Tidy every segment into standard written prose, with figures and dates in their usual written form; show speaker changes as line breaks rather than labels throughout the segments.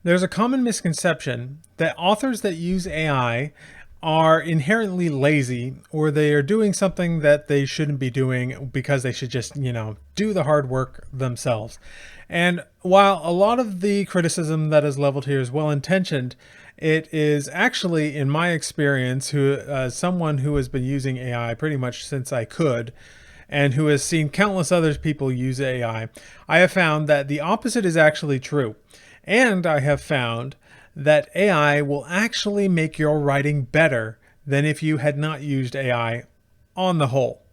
There's a common misconception that authors that use AI are inherently lazy, or they are doing something that they shouldn't be doing because they should just, do the hard work themselves. And while a lot of the criticism that is leveled here is well intentioned, it is actually, in my experience, someone who has been using AI pretty much since I could, and who has seen countless other people use I have found that the opposite is actually true. And I have found that AI will actually make your writing better than if you had not used AI on the whole.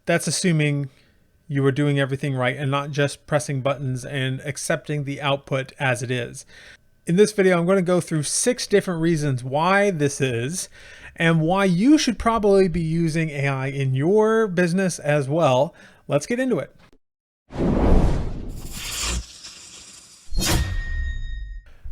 That's assuming you are doing everything right and not just pressing buttons and accepting the output as it is. In this video, I'm going to go through 6 different reasons why this is and why you should probably be using AI in your business as well. Let's get into it.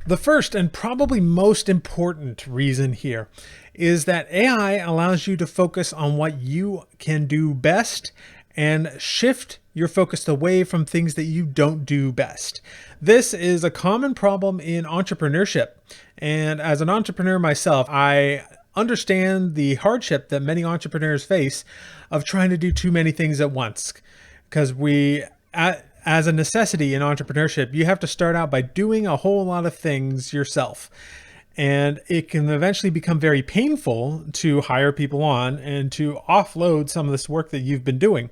The first and probably most important reason here is that AI allows you to focus on what you can do best and shift your focus away from things that you don't do best. This is a common problem in entrepreneurship. And as an entrepreneur myself, I understand the hardship that many entrepreneurs face of trying to do too many things at once. Because as a necessity in entrepreneurship, you have to start out by doing a whole lot of things yourself. And it can eventually become very painful to hire people on and to offload some of this work that you've been doing.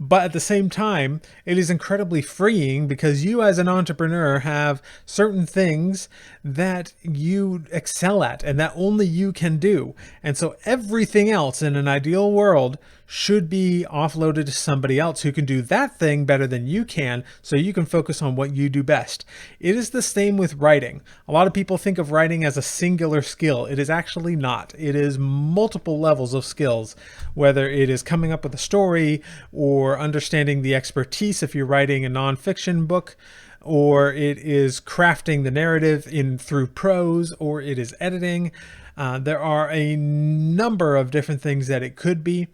But at the same time, it is incredibly freeing because you as an entrepreneur have certain things that you excel at and that only you can do. And so everything else in an ideal world should be offloaded to somebody else who can do that thing better than you can, so you can focus on what you do best. It is the same with writing. A lot of people think of writing as a singular skill. It is actually not. It is multiple levels of skills, whether it is coming up with a story or understanding the expertise if you're writing a nonfiction book, or it is crafting the narrative through prose, or it is editing. There are a number of different things that it could be.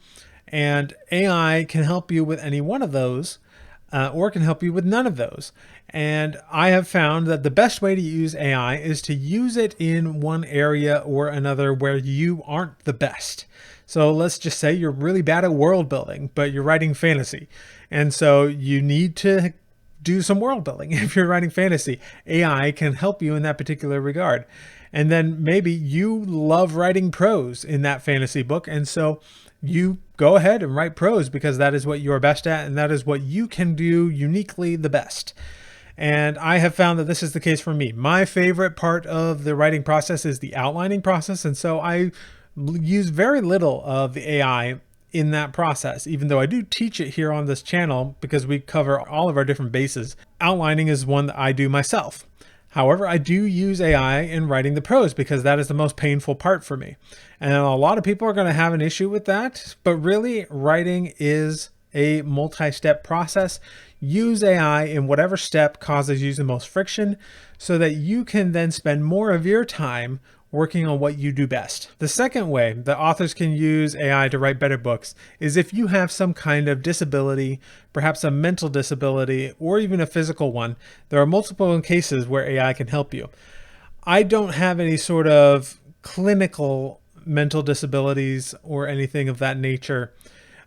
And AI can help you with any one of those, or can help you with none of those. And I have found that the best way to use AI is to use it in one area or another where you aren't the best. So let's just say you're really bad at world building, but you're writing fantasy. And so you need to do some world building. If you're writing fantasy, AI can help you in that particular regard. And then maybe you love writing prose in that fantasy book. And so you go ahead and write prose because that is what you're best at, and that is what you can do uniquely the best. And I have found that this is the case for me. My favorite part of the writing process is the outlining process. And so I use very little of the AI in that process, even though I do teach it here on this channel because we cover all of our different bases. Outlining is one that I do myself. However, I do use AI in writing the prose because that is the most painful part for me. And a lot of people are going to have an issue with that, but really writing is a multi-step process. Use AI in whatever step causes you the most friction so that you can then spend more of your time working on what you do best. The second way that authors can use AI to write better books is if you have some kind of disability, perhaps a mental disability, or even a physical one. There are multiple cases where AI can help you. I don't have any sort of clinical mental disabilities or anything of that nature.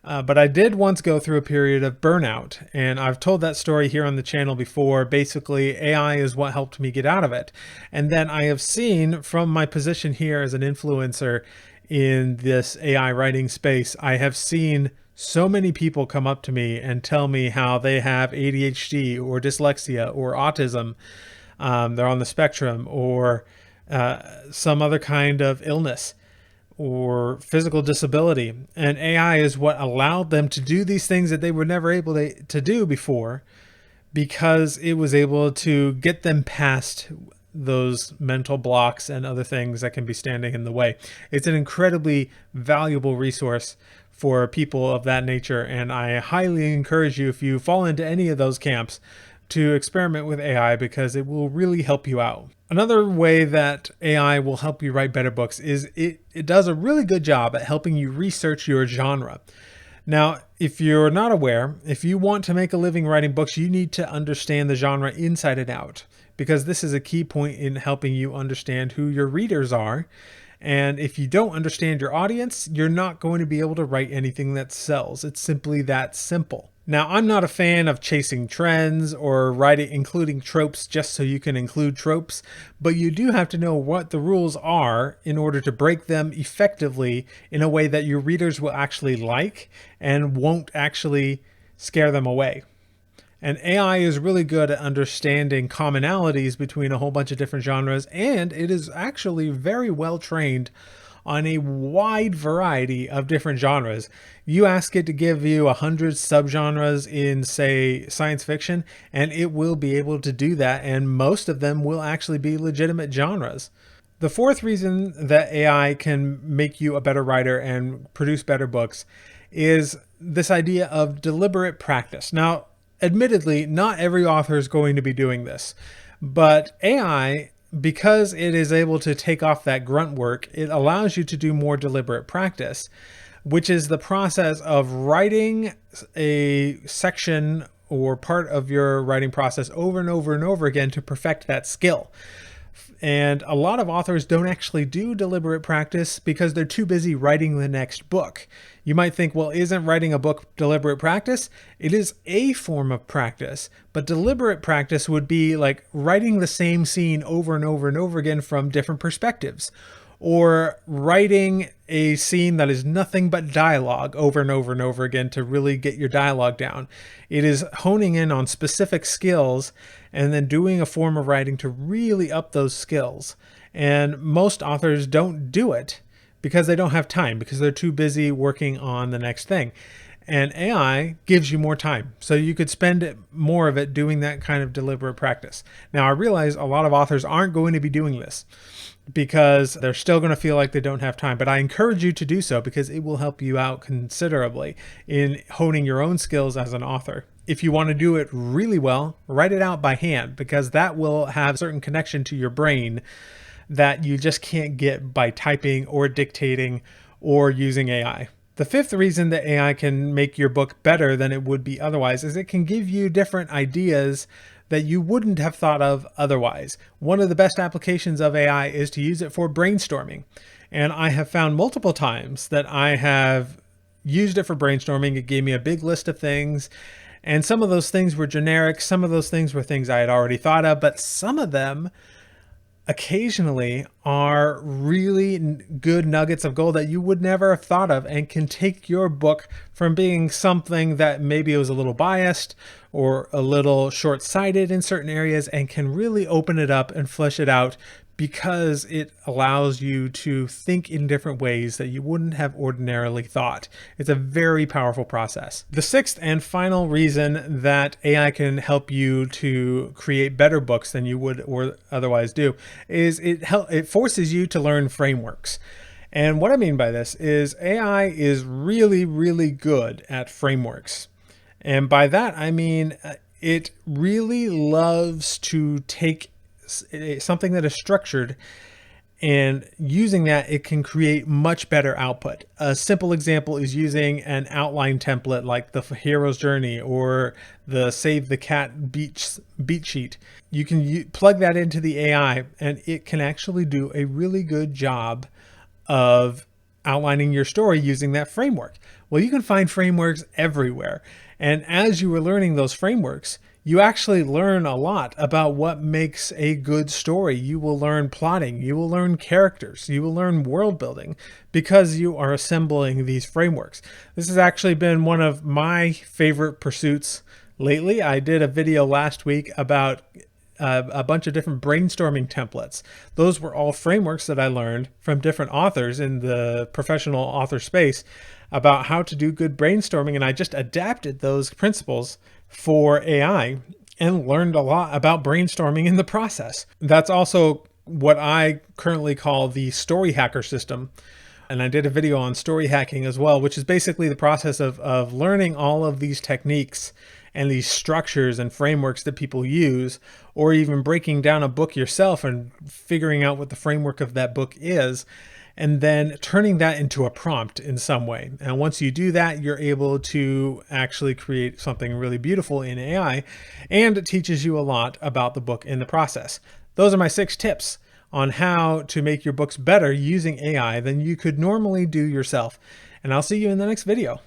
But I did once go through a period of burnout, and I've told that story here on the channel before. Basically, AI is what helped me get out of it. And then I have seen from my position here as an influencer in this AI writing space, I have seen so many people come up to me and tell me how they have ADHD or dyslexia or autism. They're on the spectrum, or some other kind of illness or physical disability. And AI is what allowed them to do these things that they were never able to do before, because it was able to get them past those mental blocks and other things that can be standing in the way. It's an incredibly valuable resource for people of that nature. And I highly encourage you, if you fall into any of those camps, to experiment with AI because it will really help you out. Another way that AI will help you write better books is it does a really good job at helping you research your genre. Now, if you're not aware, if you want to make a living writing books, you need to understand the genre inside and out, because this is a key point in helping you understand who your readers are. And if you don't understand your audience, you're not going to be able to write anything that sells. It's simply that simple. Now, I'm not a fan of chasing trends or including tropes just so you can include tropes, but you do have to know what the rules are in order to break them effectively in a way that your readers will actually like and won't actually scare them away. And AI is really good at understanding commonalities between a whole bunch of different genres, and it is actually very well trained on a wide variety of different genres. You ask it to give you 100 subgenres in, say, science fiction, and it will be able to do that, and most of them will actually be legitimate genres. The fourth reason that AI can make you a better writer and produce better books is this idea of deliberate practice. Now, admittedly, not every author is going to be doing this, but AI, because it is able to take off that grunt work, it allows you to do more deliberate practice, which is the process of writing a section or part of your writing process over and over and over again to perfect that skill. And a lot of authors don't actually do deliberate practice because they're too busy writing the next book. You might think, well, isn't writing a book deliberate practice? It is a form of practice, but deliberate practice would be like writing the same scene over and over and over again from different perspectives, or writing a scene that is nothing but dialogue over and over and over again to really get your dialogue down. It is honing in on specific skills and then doing a form of writing to really up those skills. And most authors don't do it because they don't have time, because they're too busy working on the next thing. And AI gives you more time, so you could spend more of it doing that kind of deliberate practice. Now, I realize a lot of authors aren't going to be doing this because they're still going to feel like they don't have time, but I encourage you to do so because it will help you out considerably in honing your own skills as an author. If you want to do it really well, write it out by hand, because that will have a certain connection to your brain that you just can't get by typing or dictating or using AI. The fifth reason that AI can make your book better than it would be otherwise is it can give you different ideas that you wouldn't have thought of otherwise. One of the best applications of AI is to use it for brainstorming. And I have found multiple times that I have used it for brainstorming. It gave me a big list of things. And some of those things were generic. Some of those things were things I had already thought of, but some of them occasionally are really good nuggets of gold that you would never have thought of, and can take your book from being something that maybe it was a little biased or a little short-sighted in certain areas, and can really open it up and flesh it out, because it allows you to think in different ways that you wouldn't have ordinarily thought. It's a very powerful process. The sixth and final reason that AI can help you to create better books than you would or otherwise do is it forces you to learn frameworks. And what I mean by this is AI is really, really good at frameworks. And by that, I mean, it really loves to take something that is structured, and using that, it can create much better output. A simple example is using an outline template like the hero's journey or the save the cat beat sheet. You can plug that into the AI, and it can actually do a really good job of outlining your story using that framework. Well, you can find frameworks everywhere. And as you were learning those frameworks, you actually learn a lot about what makes a good story. You will learn plotting, you will learn characters, you will learn world building, because you are assembling these frameworks. This has actually been one of my favorite pursuits lately. I did a video last week about a bunch of different brainstorming templates. Those were all frameworks that I learned from different authors in the professional author space about how to do good brainstorming, and I just adapted those principles for AI and learned a lot about brainstorming in the process. That's also what I currently call the story hacker system. And I did a video on story hacking as well, which is basically the process of learning all of these techniques and these structures and frameworks that people use, or even breaking down a book yourself and figuring out what the framework of that book is, and then turning that into a prompt in some way. And once you do that, you're able to actually create something really beautiful in AI, and it teaches you a lot about the book in the process. Those are my 6 tips on how to make your books better using AI than you could normally do yourself. And I'll see you in the next video.